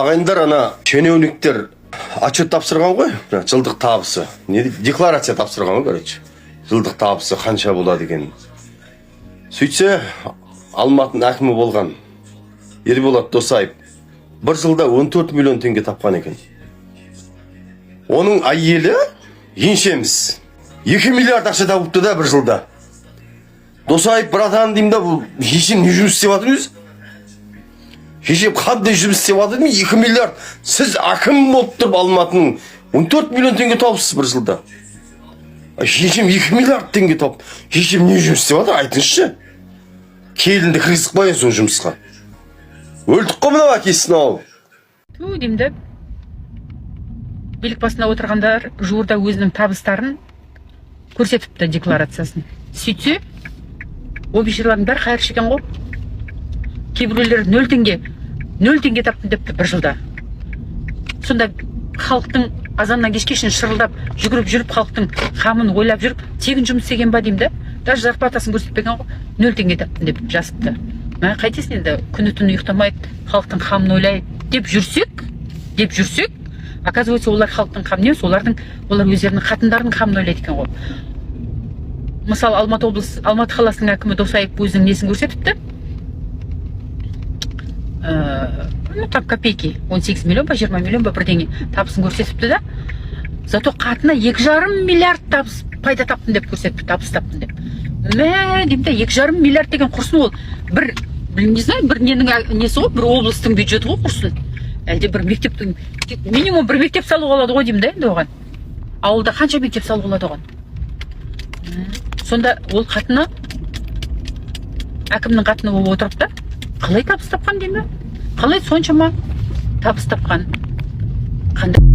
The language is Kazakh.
Ағайындар, ана шенеуніктер отчет тапсырған ғой, жылдық табысы. Декларация тапсырған ғой, короче. Жылдық табысы қанша болады екен. Сөйтсе, Алматының әкімі болған Ерболат Досаев бір жылда 14 миллион теңге тапқан екен. Оның әйелі еншеміз 2 миллиард ақша тауыпты да бір жылда. Досаев братан деймін да, бұл ешем не жұмыс істеп жатыр өзі? Ешем қандай жұмыс істеп жатыр деймін, 2 миллиард. Сіз әкім болып тұрып Алматының 14 миллион теңге тауыпсыз бір жылда. Ешем 2 миллиард теңге тауып, ешем не жұмыс істеп жатыр, айтыңызшы. Келінді кіргізіп қояйын сол жұмысқа. Өлдік қой мынау әкесін ау. Ту деймді, билік басында отырғандар жуырда өзінің табыстарын көрсетіпті декларациясын. Сөйтсе, обещалардың бәрі қайыр шекен ғой. Кейбіреулер 0 теңге таптым депті бір жылда. Сонда халықтың азаннан кешке шейін шырылдап, жүгіріп жүріп, халықтың қамын ойлап жүріп, тегін жұмыс істеген ба деймді. Даже зарплатасын көрсетпеген ғой, 0 теңге таптым деп жазыпты. Қайтесің енді, күні-түні ұйықтамайды, халықтың қамын ойлайды деп жүрсек, оказывается, олар халықтың қамын емес, олар өздерінің қатындарының қамын ойлайды екен ғой. Мысалы, Алматы қаласының әкімі Досаев өзінің несін көрсетіпті. Там копейки, 18 миллион ба, 20 миллион ба бірдеңе табысын көрсетіпті да. Зато қатына 2,5 миллиард пайда таптым деп көрсетіпті, табыс таптым деп. Деймді, 2,5 миллиард деген құрсын ол. Не знаю, бір ненің несі ғой, бір облыстың бюджеті ғой құрсын. Әлде бір мектептің, минимум бір мектеп салу болады ғой деймді енді оған. Ауылда қанша мектеп салу болады оған? Сонда ол қатына, әкімнің қатыны болып отырып та, қалай табыс тапқан деймді? Қалай соншама табыс тапқан? Қандай?